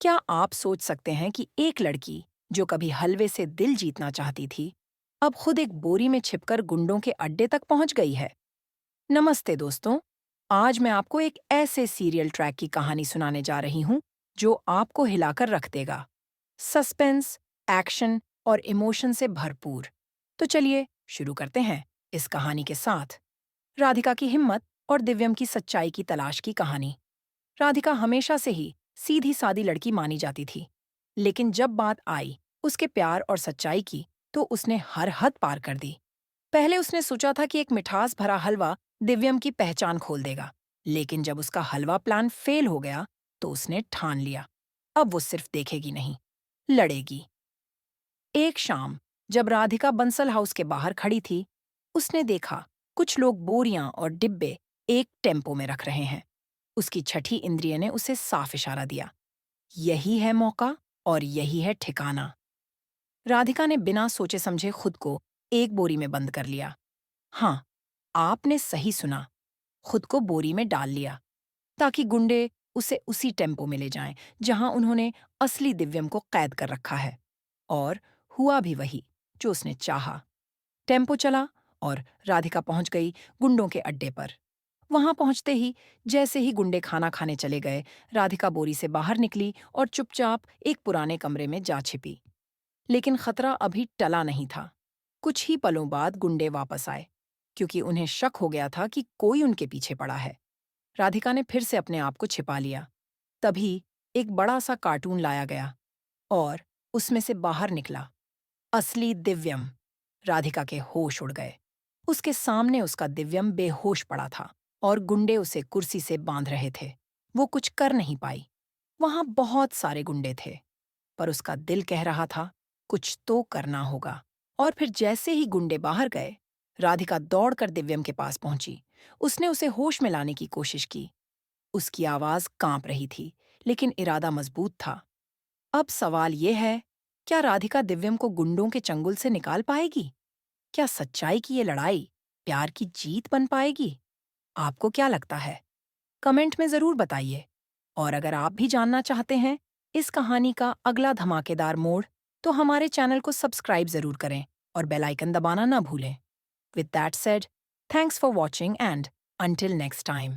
क्या आप सोच सकते हैं कि एक लड़की जो कभी हलवे से दिल जीतना चाहती थी, अब खुद एक बोरी में छिपकर गुंडों के अड्डे तक पहुंच गई है? नमस्ते दोस्तों, आज मैं आपको एक ऐसे सीरियल ट्रैक की कहानी सुनाने जा रही हूं जो आपको हिलाकर रख देगा। सस्पेंस, एक्शन और इमोशन से भरपूर। तो चलिए शुरू करते हैं इस कहानी के साथ। राधिका की हिम्मत और दिव्यम की सच्चाई की तलाश की कहानी। राधिका हमेशा से ही सीधी सादी लड़की मानी जाती थी, लेकिन जब बात आई उसके प्यार और सच्चाई की, तो उसने हर हद पार कर दी। पहले उसने सोचा था कि एक मिठास भरा हलवा दिव्यम की पहचान खोल देगा, लेकिन जब उसका हलवा प्लान फेल हो गया, तो उसने ठान लिया, अब वो सिर्फ देखेगी नहीं, लड़ेगी। एक शाम, जब राधिका बंसल हाउस के बाहर खड़ी थी, उसने देखा कुछ लोग बोरियां और डिब्बे एक टेम्पो में रख रहे हैं। उसकी छठी इंद्रिय ने उसे साफ इशारा दिया, यही है मौका और यही है ठिकाना। राधिका ने बिना सोचे समझे खुद को एक बोरी में बंद कर लिया। हाँ, आपने सही सुना, खुद को बोरी में डाल लिया, ताकि गुंडे उसे उसी टेम्पो में ले जाएं जहां उन्होंने असली दिव्यम को कैद कर रखा है। और हुआ भी वही जो उसने चाहा। टेम्पो चला और राधिका पहुंच गई गुंडों के अड्डे पर। वहां पहुंचते ही, जैसे ही गुंडे खाना खाने चले गए, राधिका बोरी से बाहर निकली और चुपचाप एक पुराने कमरे में जा छिपी। लेकिन खतरा अभी टला नहीं था। कुछ ही पलों बाद गुंडे वापस आए, क्योंकि उन्हें शक हो गया था कि कोई उनके पीछे पड़ा है। राधिका ने फिर से अपने आप को छिपा लिया। तभी एक बड़ा सा कार्टून लाया गया और उसमें से बाहर निकला असली दिव्यम। राधिका के होश उड़ गए। उसके सामने उसका दिव्यम बेहोश पड़ा था और गुंडे उसे कुर्सी से बांध रहे थे। वो कुछ कर नहीं पाई। वहां बहुत सारे गुंडे थे, पर उसका दिल कह रहा था कुछ तो करना होगा। और फिर जैसे ही गुंडे बाहर गए, राधिका दौड़कर दिव्यम के पास पहुंची। उसने उसे होश में लाने की कोशिश की। उसकी आवाज कांप रही थी, लेकिन इरादा मजबूत था। अब सवाल ये है, क्या राधिका दिव्यम को गुंडों के चंगुल से निकाल पाएगी? क्या सच्चाई की ये लड़ाई प्यार की जीत बन पाएगी? आपको क्या लगता है? कमेंट में जरूर बताइए। और अगर आप भी जानना चाहते हैं इस कहानी का अगला धमाकेदार मोड़, तो हमारे चैनल को सब्सक्राइब जरूर करें और बेल आइकन दबाना ना भूलें। With that said, thanks for watching and until next time.